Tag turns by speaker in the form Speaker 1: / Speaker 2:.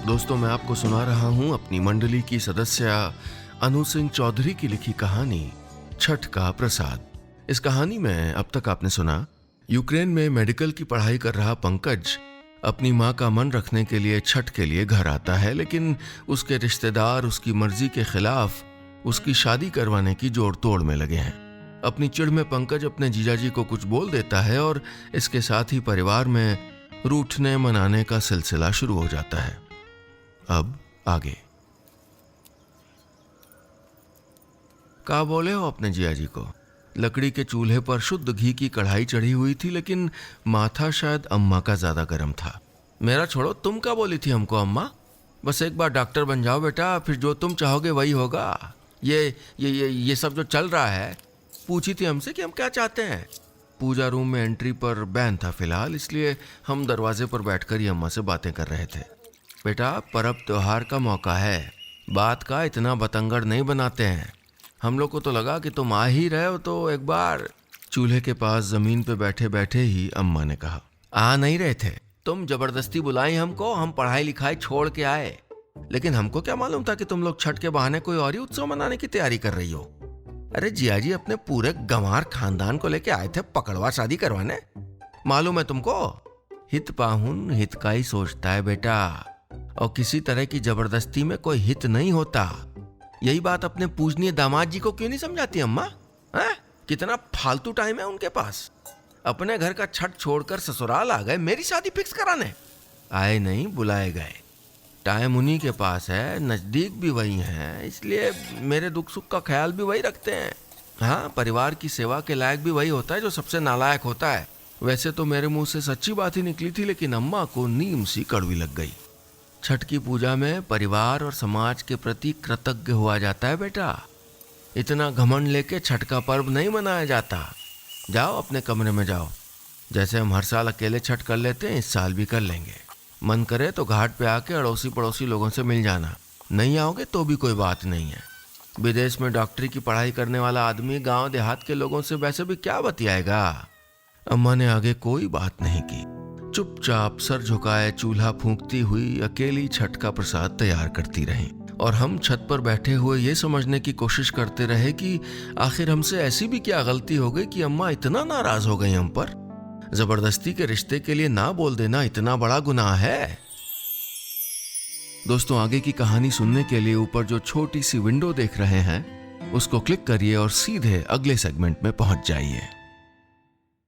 Speaker 1: दोस्तों, मैं आपको सुना रहा हूं अपनी मंडली की सदस्य अनु सिंह चौधरी की लिखी कहानी छठ का प्रसाद। इस कहानी में अब तक आपने सुना, यूक्रेन में मेडिकल की पढ़ाई कर रहा पंकज अपनी मां का मन रखने के लिए छठ के लिए घर आता है, लेकिन उसके रिश्तेदार उसकी मर्जी के खिलाफ उसकी शादी करवाने की जोड़ तोड़ में लगे हैं। अपनी चिढ़ में पंकज अपने जीजाजी को कुछ बोल देता है और इसके साथ ही परिवार में रूठने मनाने का सिलसिला शुरू हो जाता है। अब आगे क्या बोले हो अपने जियाजी को? लकड़ी के चूल्हे पर शुद्ध घी की कढ़ाई चढ़ी हुई थी, लेकिन माथा शायद अम्मा का ज्यादा गर्म था। मेरा छोड़ो, तुम क्या बोली थी हमको अम्मा? बस एक बार डॉक्टर बन जाओ बेटा, फिर जो तुम चाहोगे वही होगा। ये सब जो चल रहा है, पूछी थी हमसे कि हम क्या चाहते हैं। पूजा रूम में एंट्री पर बैन था फिलहाल, इसलिए हम दरवाजे पर बैठकर ही अम्मा से बातें कर रहे थे। बेटा, पर्व त्योहार का मौका है, बात का इतना बतंगड़ नहीं बनाते हैं। हम लोग को तो लगा कि तुम आ ही रहे हो तो एक बार। चूल्हे के पास जमीन पे बैठे बैठे ही अम्मा ने कहा, आ नहीं रहे थे, तुम जबरदस्ती बुलाई हमको, हम पढ़ाई लिखाई छोड़ के आए। लेकिन हमको क्या मालूम था कि तुम लोग छठ के बहाने कोई और ही उत्सव मनाने की तैयारी कर रही हो। अरे जियाजी अपने पूरे गंवार खानदान को लेके आए थे पकड़वा शादी करवाने, मालूम है तुमको? हित पाहुन हित का ही सोचता है बेटा, और किसी तरह की जबरदस्ती में कोई हित नहीं होता। यही बात अपने पूजनीय दामाद जी को क्यों नहीं समझाती अम्मा? कितना फालतू टाइम है उनके पास। अपने घर का छठ छोड़कर ससुराल आ गए मेरी शादी फिक्स कराने। आए नहीं, बुलाए गए। टाइम उन्हीं के पास है, नजदीक भी वही है, इसलिए मेरे दुख सुख का ख्याल भी वही रखते हैं। हाँ, परिवार की सेवा के लायक भी वही होता है जो सबसे नालायक होता है। वैसे तो मेरे मुंह से सच्ची बात ही निकली थी, लेकिन अम्मा को नीम सी कड़वी लग गई। छठ की पूजा में परिवार और समाज के प्रति कृतज्ञ हुआ जाता है बेटा। इतना घमंड लेके छठ का पर्व नहीं मनाया जाता। जाओ अपने कमरे में जाओ, जैसे हम हर साल अकेले छठ कर लेते हैं, इस साल भी कर लेंगे। मन करे तो घाट पे आके अड़ोसी पड़ोसी लोगों से मिल जाना, नहीं आओगे तो भी कोई बात नहीं है। विदेश में डॉक्टरी की पढ़ाई करने वाला आदमी गांव देहात के लोगों से वैसे भी क्या बतियाएगा। अम्मा ने आगे कोई बात नहीं की, चुपचाप सर झुकाए चूल्हा फूंकती हुई अकेली छठ का प्रसाद तैयार करती रही। और हम छत पर बैठे हुए ये समझने की कोशिश करते रहे कि आखिर हमसे ऐसी भी क्या गलती हो गई कि अम्मा इतना नाराज हो गई हम पर। जबरदस्ती के रिश्ते के लिए ना बोल देना इतना बड़ा गुनाह है। दोस्तों, आगे की कहानी सुनने के लिए ऊपर जो छोटी सी विंडो देख रहे हैं उसको क्लिक करिए और सीधे अगले सेगमेंट में पहुंच जाइए।